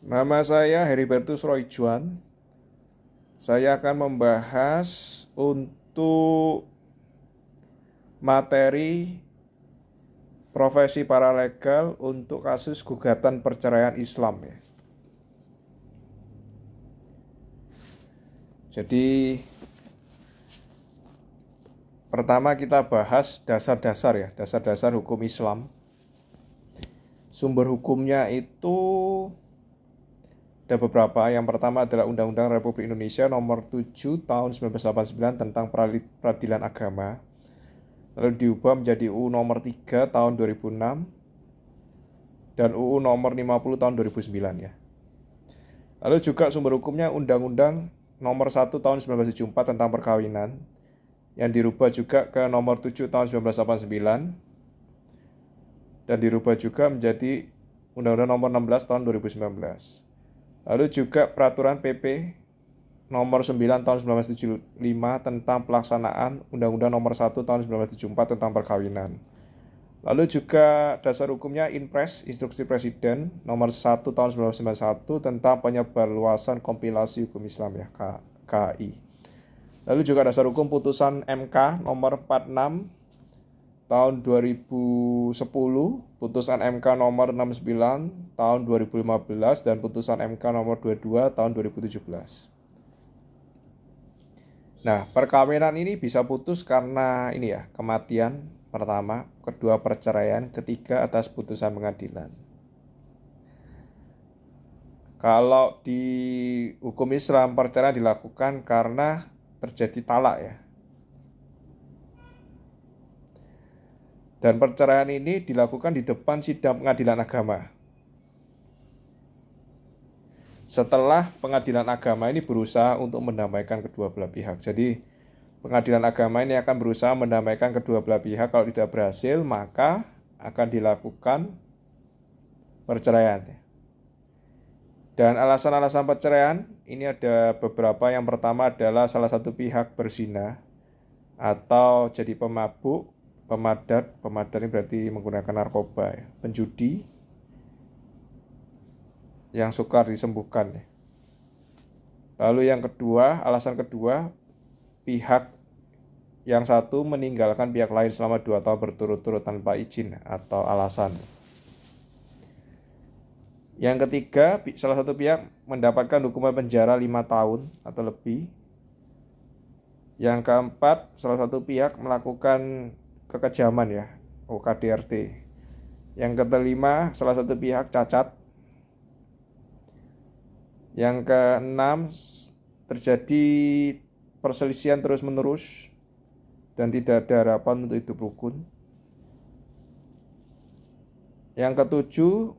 Nama saya Heribertus Roy Juan. Saya akan membahas untuk materi profesi paralegal untuk kasus gugatan perceraian Islam ya. Jadi pertama kita bahas dasar-dasar ya, dasar-dasar hukum Islam. Sumber hukumnya itu ada beberapa. Yang pertama adalah Undang-Undang Republik Indonesia Nomor 7 Tahun 1989 tentang Peradilan Agama. Lalu diubah menjadi UU Nomor 3 Tahun 2006 dan UU Nomor 50 Tahun 2009 ya. Lalu juga sumber hukumnya Undang-Undang Nomor 1 Tahun 1974 tentang perkawinan yang dirubah juga ke Nomor 7 Tahun 1989 dan dirubah juga menjadi Undang-Undang Nomor 16 Tahun 2019. Lalu juga Peraturan PP Nomor 9 Tahun 1975 tentang pelaksanaan Undang-Undang Nomor 1 Tahun 1974 tentang perkawinan. Lalu juga dasar hukumnya Inpres Instruksi Presiden Nomor 1 Tahun 1991 tentang penyebarluasan kompilasi hukum Islam ya, KI. Lalu juga dasar hukum putusan MK Nomor 46 Tahun 2010, putusan MK Nomor 69 Tahun 2015 dan putusan MK Nomor 22 Tahun 2017. Nah, perkawinan ini bisa putus karena ini ya, kematian pertama, kedua perceraian, ketiga atas putusan pengadilan. Kalau di hukum Islam perceraian dilakukan karena terjadi talak ya. Dan perceraian ini dilakukan di depan sidang pengadilan agama. Setelah pengadilan agama ini berusaha untuk mendamaikan kedua belah pihak. Jadi pengadilan agama ini akan berusaha mendamaikan kedua belah pihak. Kalau tidak berhasil, maka akan dilakukan perceraian. Dan alasan-alasan perceraian ini ada beberapa. Yang pertama adalah salah satu pihak berzina atau jadi pemabuk, pemadat ini berarti menggunakan narkoba ya, penjudi yang sukar disembuhkan ya. Lalu yang kedua, alasan kedua, pihak yang satu meninggalkan pihak lain selama 2 tahun berturut-turut tanpa izin atau alasan. Yang ketiga, salah satu pihak mendapatkan hukuman penjara 5 tahun atau lebih. Yang keempat, salah satu pihak melakukan kekejaman ya, KDRT. Yang kelima, salah satu pihak cacat. Yang keenam, terjadi perselisihan terus-menerus dan tidak ada harapan untuk hidup rukun. Yang ketujuh,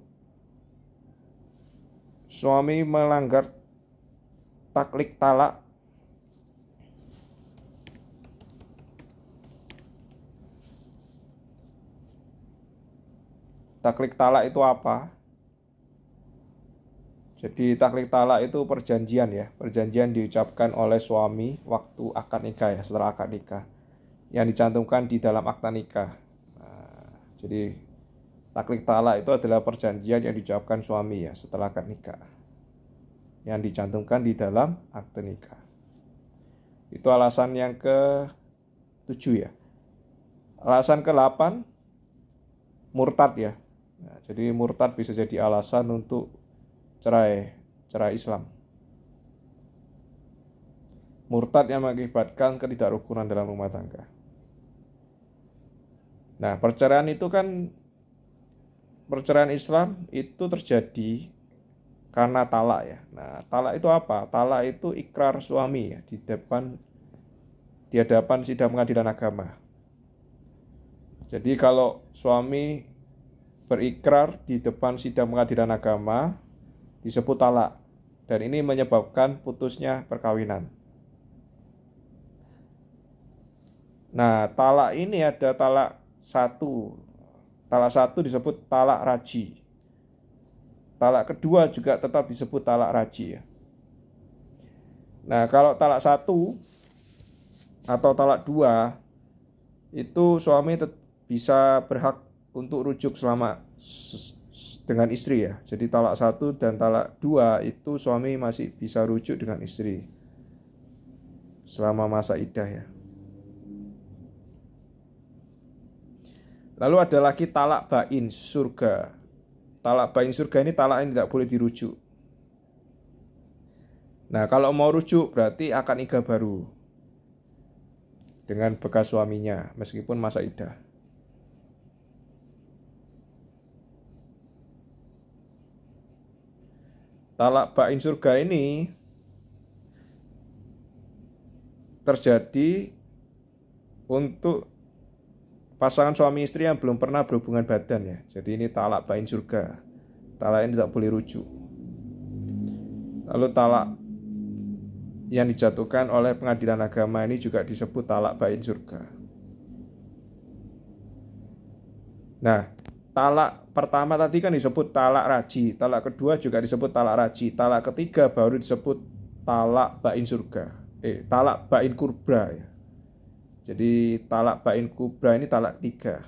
suami melanggar taklik talak. Taklik talak itu apa? Jadi taklik talak itu perjanjian ya, perjanjian diucapkan oleh suami waktu akad nikah ya, setelah akad nikah, yang dicantumkan di dalam akta nikah. Jadi taklik talak itu adalah perjanjian yang diucapkan suami ya setelah akad nikah, yang dicantumkan di dalam akte nikah. Itu alasan yang ke-7 ya. Alasan ke-8, murtad ya. Nah, jadi murtad bisa jadi alasan untuk cerai Islam. Murtad yang mengakibatkan ketidakrukunan dalam rumah tangga. Nah, perceraian Islam itu terjadi karena talak ya. Nah, talak itu apa? Talak itu ikrar suami ya di hadapan sidang pengadilan agama. Jadi kalau suami berikrar di depan sidang pengadilan agama disebut talak, dan ini menyebabkan putusnya perkawinan. Nah, talak ini ada talak satu. Talak satu disebut talak raji. Talak kedua juga tetap disebut talak raji ya. Nah, kalau talak satu atau talak dua itu suami bisa berhak untuk rujuk selama dengan istri ya. Jadi talak 1 dan talak 2 itu suami masih bisa rujuk dengan istri selama masa iddah ya. Lalu ada lagi talak bain surga. Talak bain surga ini talak yang tidak boleh dirujuk. Nah, kalau mau rujuk berarti akan nikah baru dengan bekas suaminya meskipun masa iddah. Talak bain surga ini terjadi untuk pasangan suami istri yang belum pernah berhubungan badan ya. Jadi ini talak bain surga. Talak ini tidak boleh rujuk. Lalu talak yang dijatuhkan oleh pengadilan agama ini juga disebut talak bain surga. Nah, talak pertama tadi kan disebut talak raji, talak kedua juga disebut talak raji, talak ketiga baru disebut talak bain surga. Talak bain kubra ya. Jadi talak bain kubra ini talak 3.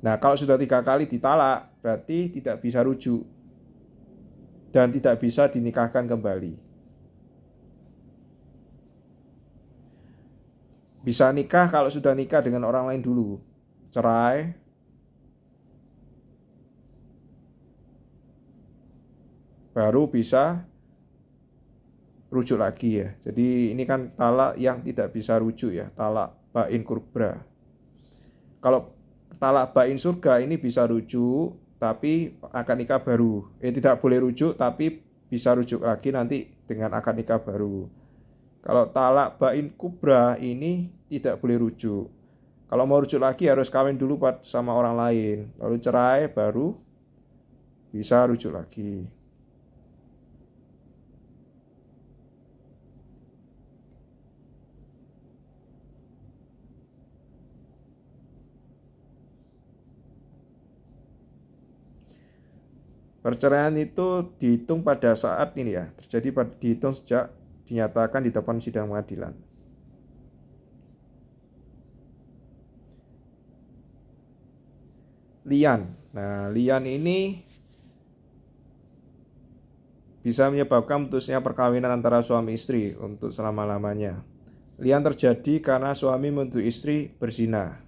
Nah, kalau sudah 3 kali ditalak berarti tidak bisa rujuk dan tidak bisa dinikahkan kembali. Bisa nikah kalau sudah nikah dengan orang lain dulu, cerai, baru bisa rujuk lagi ya. Jadi ini kan talak yang tidak bisa rujuk ya, talak bain kubra. Kalau talak bain surga ini bisa rujuk tapi akan nikah baru. Tidak boleh rujuk tapi bisa rujuk lagi nanti dengan akad nikah baru. Kalau talak bain kubra ini tidak boleh rujuk. Kalau mau rujuk lagi harus kawin dulu sama orang lain, lalu cerai baru bisa rujuk lagi. Perceraian itu dihitung pada saat ini ya, dihitung sejak dinyatakan di depan sidang pengadilan. Lian. Nah, lian ini bisa menyebabkan putusnya perkawinan antara suami istri untuk selama-lamanya. Lian terjadi karena suami menuduh istri berzina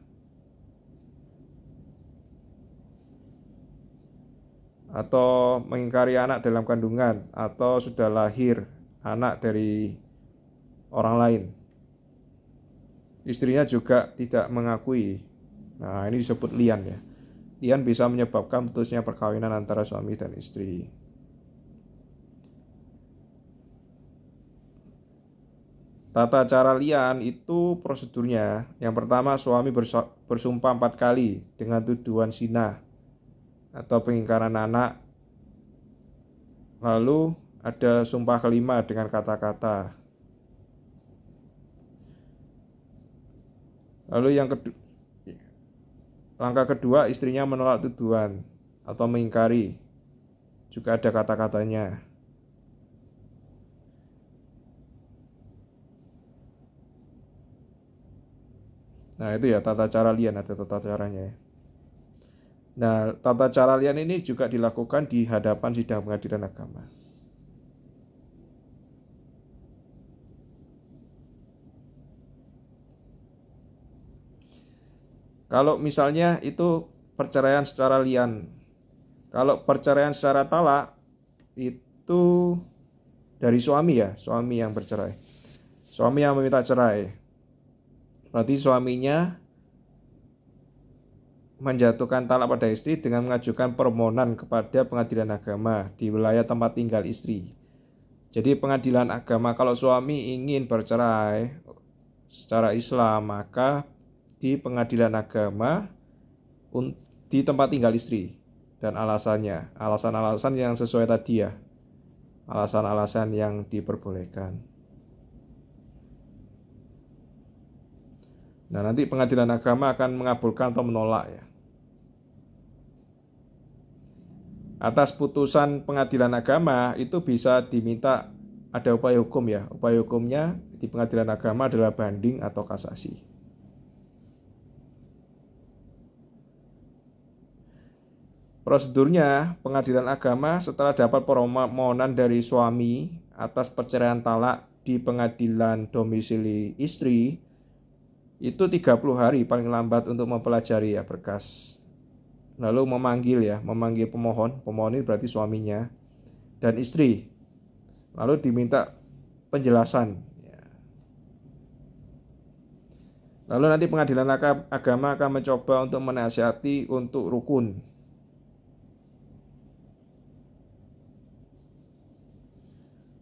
atau mengingkari anak dalam kandungan atau sudah lahir anak dari orang lain. Istrinya juga tidak mengakui. Nah, ini disebut lian ya. Lian bisa menyebabkan putusnya perkawinan antara suami dan istri. Tata cara lian itu prosedurnya. Yang pertama, suami bersumpah 4 kali dengan tuduhan zina atau pengingkaran anak. Lalu ada sumpah kelima dengan kata-kata. Lalu langkah kedua, istrinya menolak tuduhan atau mengingkari. Juga ada kata-katanya. Nah, itu ya tata cara lian, ada tata caranya ya. Nah, tata cara lian ini juga dilakukan di hadapan sidang pengadilan agama. Kalau misalnya itu perceraian secara lian. Kalau perceraian secara talak itu dari suami ya, suami yang bercerai. Suami yang meminta cerai. Berarti suaminya menjatuhkan talak pada istri dengan mengajukan permohonan kepada pengadilan agama di wilayah tempat tinggal istri. Jadi pengadilan agama kalau suami ingin bercerai secara Islam, maka di pengadilan agama di tempat tinggal istri dan alasannya, alasan-alasan yang sesuai tadi ya, alasan-alasan yang diperbolehkan. Nah, nanti pengadilan agama akan mengabulkan atau menolak ya. Atas putusan pengadilan agama itu bisa diminta ada upaya hukum ya. Upaya hukumnya di pengadilan agama adalah banding atau kasasi. Prosedurnya, pengadilan agama setelah dapat permohonan dari suami atas perceraian talak di pengadilan domisili istri, itu 30 hari paling lambat untuk mempelajari ya berkas. Lalu memanggil pemohon ini berarti suaminya, dan istri. Lalu diminta penjelasan. Lalu nanti pengadilan agama akan mencoba untuk menasihati untuk rukun.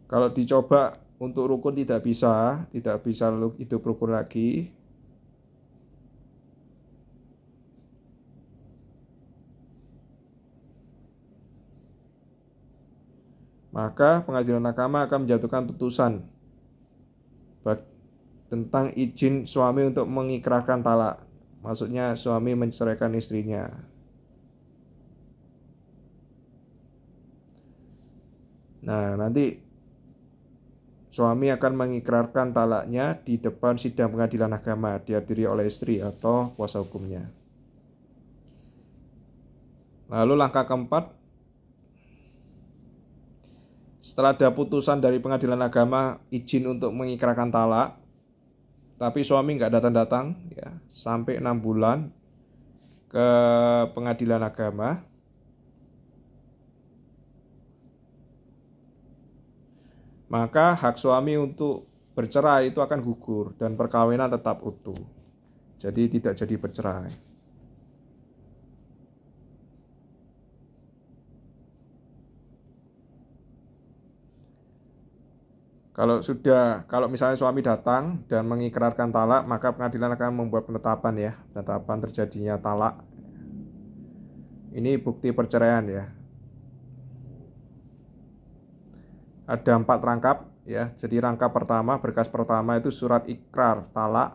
Kalau dicoba untuk rukun tidak bisa hidup rukun lagi. Maka pengadilan agama akan menjatuhkan putusan tentang izin suami untuk mengikrarkan talak. Maksudnya suami menceraikan istrinya. Nah, nanti suami akan mengikrarkan talaknya di depan sidang pengadilan agama, dihadiri oleh istri atau kuasa hukumnya. Lalu langkah keempat, setelah ada putusan dari pengadilan agama izin untuk mengikrarkan talak, tapi suami nggak datang-datang ya, sampai 6 bulan ke pengadilan agama, maka hak suami untuk bercerai itu akan gugur dan perkawinan tetap utuh. Jadi tidak jadi bercerai. Kalau misalnya suami datang dan mengikrarkan talak, maka pengadilan akan membuat penetapan terjadinya talak. Ini bukti perceraian ya. Ada 4 rangkap ya. Jadi rangkap pertama, berkas pertama itu surat ikrar talak.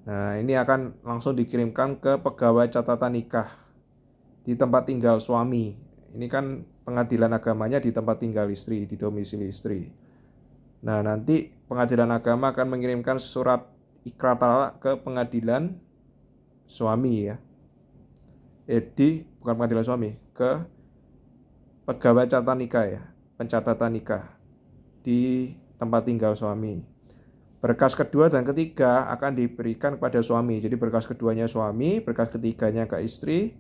Nah, ini akan langsung dikirimkan ke pegawai catatan nikah di tempat tinggal suami. Ini kan pengadilan agamanya di tempat tinggal istri, di domisili istri. Nah, nanti pengadilan agama akan mengirimkan surat ikrar talak ke pengadilan suami ya. Bukan pengadilan suami, ke pegawai catatan nikah ya, pencatatan nikah di tempat tinggal suami. Berkas kedua dan ketiga akan diberikan kepada suami. Jadi berkas keduanya suami, berkas ketiganya ke istri,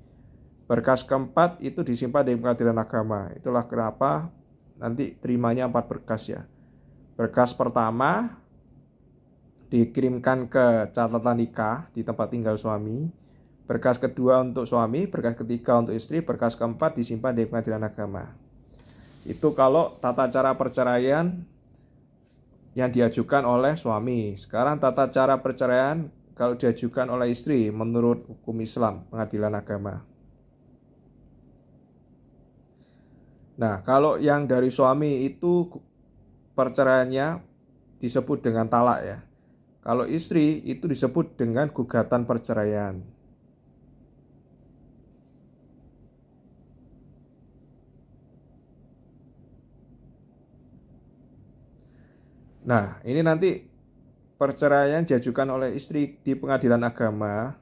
berkas keempat itu disimpan di pengadilan agama. Itulah kenapa nanti terimanya 4 berkas ya. Berkas pertama dikirimkan ke catatan nikah di tempat tinggal suami. Berkas kedua untuk suami, berkas ketiga untuk istri, berkas keempat disimpan di pengadilan agama. Itu kalau tata cara perceraian yang diajukan oleh suami. Sekarang tata cara perceraian kalau diajukan oleh istri menurut hukum Islam, pengadilan agama. Nah, kalau yang dari suami itu perceraiannya disebut dengan talak ya. Kalau istri itu disebut dengan gugatan perceraian. Nah, ini nanti perceraian diajukan oleh istri di pengadilan agama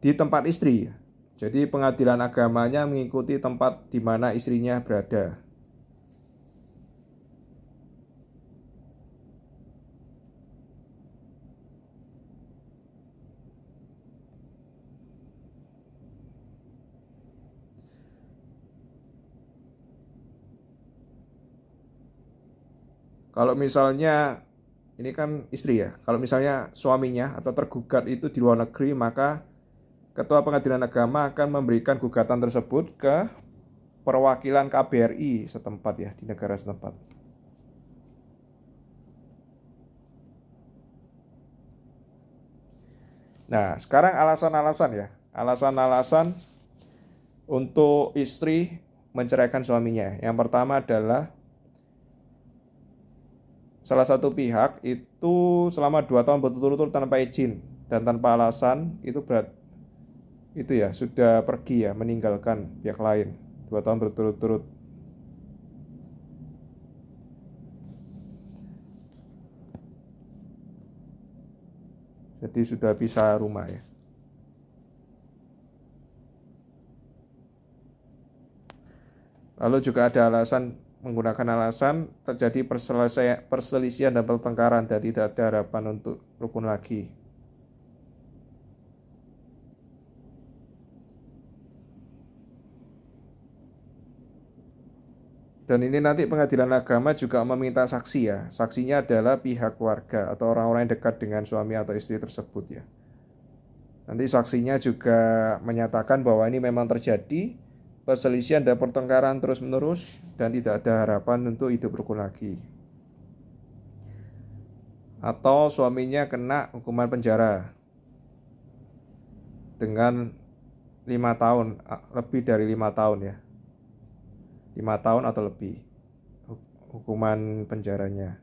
di tempat istri. Jadi pengadilan agamanya mengikuti tempat di mana istrinya berada. Kalau misalnya ini kan istri ya. Kalau misalnya suaminya atau tergugat itu di luar negeri, maka Ketua Pengadilan Agama akan memberikan gugatan tersebut ke perwakilan KBRI setempat ya, di negara setempat. Nah, sekarang alasan-alasan ya. Alasan-alasan untuk istri menceraikan suaminya. Yang pertama adalah salah satu pihak itu selama 2 tahun berturut-turut tanpa izin dan tanpa alasan itu ya sudah pergi ya, meninggalkan pihak lain 2 tahun berturut-turut. Jadi sudah pisah rumah ya. Lalu juga ada menggunakan alasan terjadi perselisihan dan pertengkaran dan tidak ada harapan untuk rukun lagi. Dan ini nanti pengadilan agama juga meminta saksi ya. Saksinya adalah pihak keluarga atau orang-orang yang dekat dengan suami atau istri tersebut ya. Nanti saksinya juga menyatakan bahwa ini memang terjadi perselisihan dan pertengkaran terus-menerus dan tidak ada harapan untuk hidup rukun lagi. Atau suaminya kena hukuman penjara dengan 5 tahun, lebih dari 5 tahun ya. 5 tahun atau lebih hukuman penjaranya.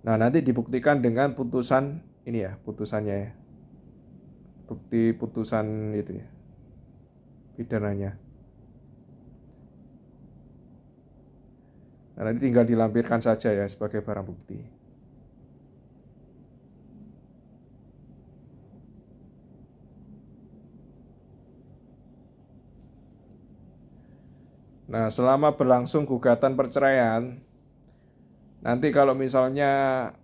Nah, nanti dibuktikan dengan putusan ini ya, putusannya ya. Bukti putusan itu ya, pidananya. Nah, nanti tinggal dilampirkan saja ya sebagai barang bukti. Nah, selama berlangsung gugatan perceraian, nanti kalau misalnya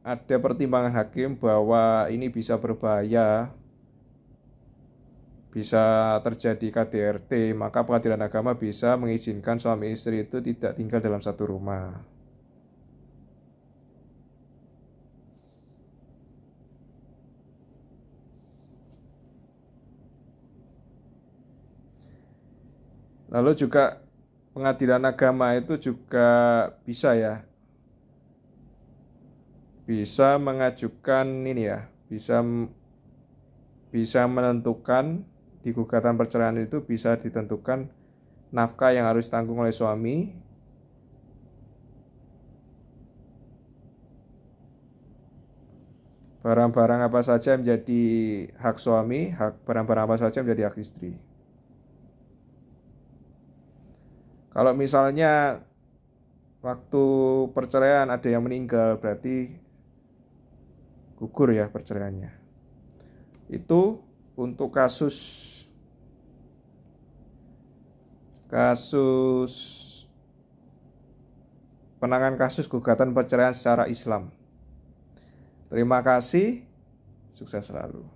ada pertimbangan hakim bahwa ini bisa berbahaya, bisa terjadi KDRT, maka pengadilan agama bisa mengizinkan suami istri itu tidak tinggal dalam satu rumah. Lalu juga pengadilan agama itu juga bisa ya, bisa mengajukan ini ya, bisa menentukan di gugatan perceraian itu bisa ditentukan nafkah yang harus ditanggung oleh suami, barang-barang apa saja menjadi hak suami, barang-barang apa saja menjadi hak istri. Kalau misalnya waktu perceraian ada yang meninggal, berarti gugur ya perceraiannya. Itu untuk kasus penanganan kasus gugatan perceraian secara Islam. Terima kasih, sukses selalu.